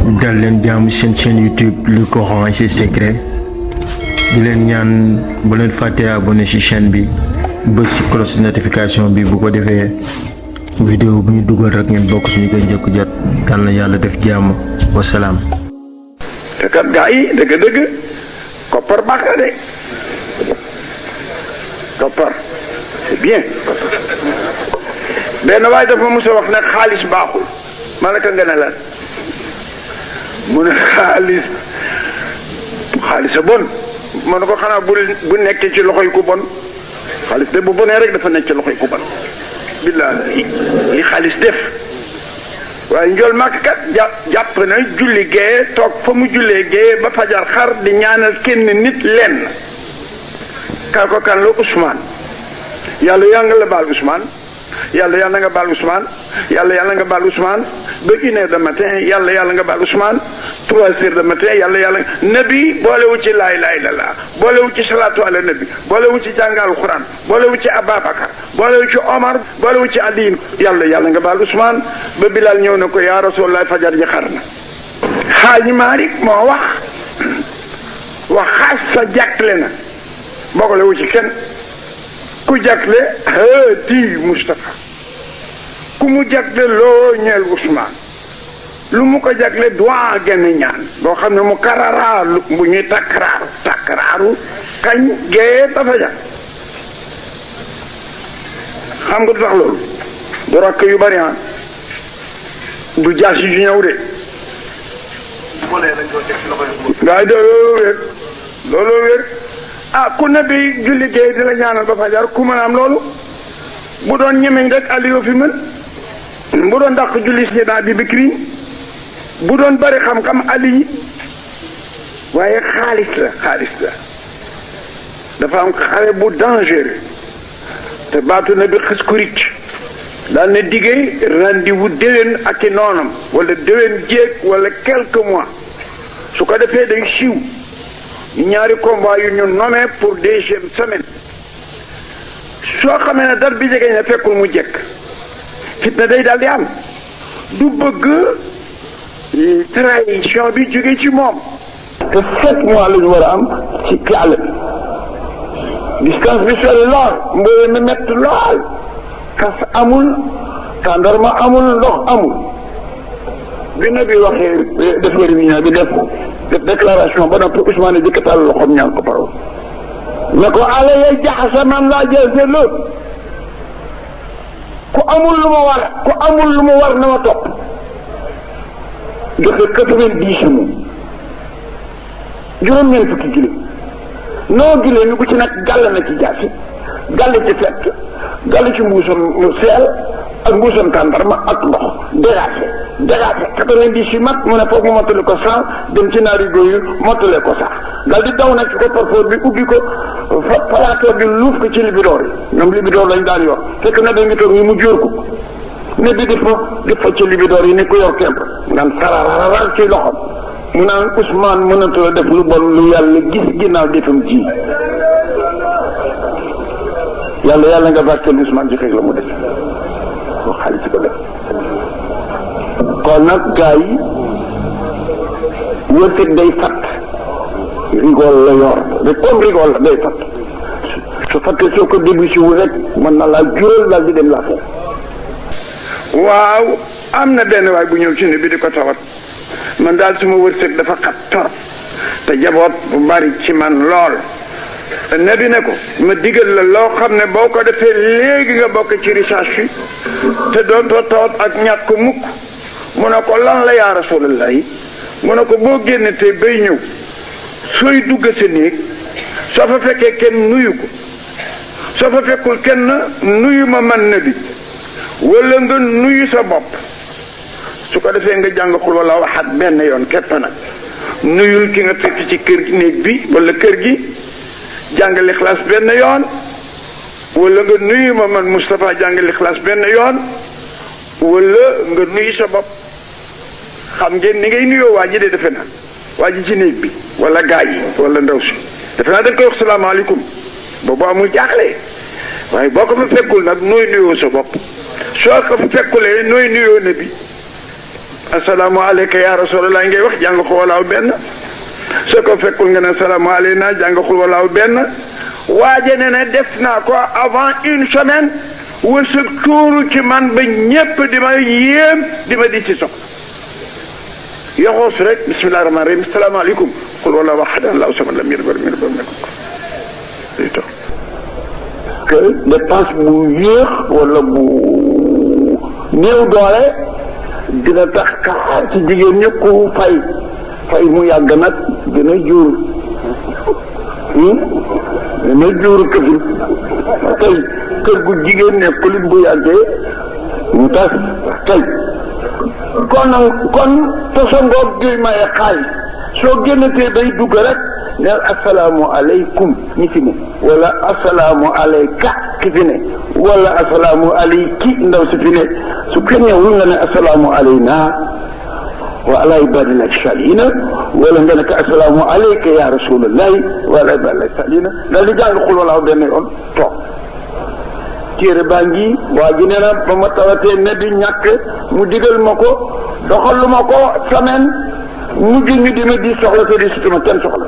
dal leen jàmm seen chaîne YouTube Le Coran et ses secrets di leen ñaan bu leen fàtte abonné ci chaîne bi bës ci cloche notification bi bu ko defee vidéo bu ñu dugal rek ngeen bokk ci ñu koy njëkk jot yal na yàlla def jàmm wasalaam. te kat gaa yi dëgg-dëgg koppar baax na de koppar c'est bien benn waaye dafa mos a wax ne xaalis baaxul ma ne ko nga ne lan mu ne xaalis a bon ma ne ko xanaa bu nekkee ci loxoy ku bon xaalis de bu bonee rek dafa nekk ci loxoy ku bon billaahi li xaalis def waaye njool màkk kat jàpp na julli gee toog fa mu jullee gee ba fajar xar di ñaanal kenn nit lenn kaa ko kan la Ousmane yàlla yaa nga la baal Ousmane yàlla yàlla nga baal Ousmane yàlla nga baal Ousmane ba 1 heure de matin yàlla nga baal Ousmane 3 heures de matin yàlla nabi boolewu ci laa ilaaha illallaah boolewu ci salaatu ala nabi boolewu ci jàngal Alxuraan boolewu ci Ababakar boolewu ci Omar boolewu ci Aliin yàlla nga baal Ousmane ba Bilal ñëw na ko yaa Rasulallah fajar ji xar na Xaaji Maalik moo wax xaas sa jàkkle na boolewu ci kenn ku jàkkle di Moustapha ku mu jàkkle loo ñeel Ousmane lu mu ko jagle doit genn ñaan boo xam ne mu kararaa bu ñuy takkaraaru kañ géeye dafa jag xam nga du tax loolu du rakk yu bari du jaas yu ñëw de ngaay de looloo wér ku ne bi julli géeye di la ñaanal ba fajar ku mën a am loolu bu doon ñemeñ rek Aliou fi mën bu doon dàq julli si naa bi Bikri bu doon bari xam-xam Ali waaye xaalis la dafa am xale bu dangereux te baatu na bi xës ko ricc daal ne diggee rendez-vous déwén ak i noonam wala déwén jéeg wala quelques mois su ko defee day siiw ñaari combat yu ñu nommé pour 2e semaine soo xamee ne date bi jege na fekkul mu jekk fitna day daal di am du bëgg trahison bi jóge ci moom te 7 mois la ñu war a am ci àll bi distance bi sori lool mbéy mi métti lool kas amul tàndarma amul ndox amul bi na bi waxee def réunion bi def déclaration ba noppi Ousmane jëkkatal loxoom ñaan ko parole ne ko ala ya jaxasa man laa jël seetlu ku amul lu ma war na ma topp joxe 90 moom juróom-ñeent fukki giléem noo giléem yi bu ci nag gàll na ci jaasi gàll ci fett gàll ci mbuusam seel ak mbuusam tàndarma ak ndox dégagé 90 yi mat mu ne foog mu mottali ko 100 dem ci naari góor yi mottale ko sax dal di daw nag ci ko parfois bi ubbi ko plateau bi luuf ko ci libidoor yi ñoom libidoor lañ daan yor fekk na dañ ngi toog ñu mu jóor ko ne bi di fa ci libidoor yi ni ko yor kemp naan sarararal ci loxom mu naan Ousmane mënatula def lu bon lu yàlla gis ginnaaw defam ji yàlla nga barkeel Ousmane ci xeeg la mu def wax xaalis si ko def kon nag gars yi wërsëg day fat rigol la yor rek comme rigol la day fat su fattee soo ko début si wu rek mën na laa jural daal di dem laa foofu waaw am na benn waay bu ñëw ci ne bi di ko tawat man daal suma wërsëg dafa xat torop te jaboot bu bari ci man lool ne bi ne ko ma digal la loo xam ne boo ko defee léegi nga bokk ci recherche fi te dootoo tawat ak ñàkk ko mukk mu ne ko lan la yaa rasulallah yi mu ne ko boo génne te bay ñëw sooy dugg sa néeg soo fa fekkee kenn nuyu ko soo fa fekkul kenn nuyu ma man ne bi wala nga nuyu sa bopp su ko defee nga jàng xul wala waxaat benn yoon képp nag nuyul ki nga fekk ci kër néeg bi wala kër gi jàng Lixlaas benn yoon wala nga nuyu ma man Moustapha jàng Lixlaas benn yoon wala nga nuyu sa bopp xam ngeen ni ngay nuyoo waa ji de defe naa waa ji ci néeg bi wala gaa yi wala ndaw si defe naa dañ koy wax salaamaaleykum boobu amul jaaxle waaye boo ko fa fekkul nag nooy nuyoo sa bopp soo ko fa fekkulee nooy nuyoo ne bi assalaamu alayka ya rasulallah ngay wax jàng xul walaaw benn soo ko fekkul nga ne assalaamu alayna jàng xul walaaw benn waaje ne ne def naa ko avant une semaine wërsëg tuuru ci man ba ñépp di ma yéem di ma di ci sox yoxoos rek bismillahi rahmaani rahim asalaamaaleykum xul walaaw ahad allahu samad lam yalid walam yulad walam yakun lahu que dépense bu yéex wala bu néew doole dina tax kaxaar ci jigéen ñi ku fay mu yàgg nag dina jur këfin tey kër gu jigéen nekkul bu yàggee mu tas tey kon tosangoog gi maye xaalis soo génnatee day dugg rek neel assalaamu aleykum ñi fi ne wala assalaamu aleyka ki fi ne wala assalaamu aleyki ndaw si fi ne su keñewul nga ne assalaamu aleyna wa ala ibadillahi salihina wala nga ne ko assalaamu aleyka ya rasulallahi wa ala ibadillahi salihina daal di jàng xul walaaw benn yoon toog téere baa ngi waa ji nee na ba ma tawatee ne di ñàkk mu digal ma ko doxalu ma ko semaine mujj ñu di ma di soxla te di sutuma kenn soxla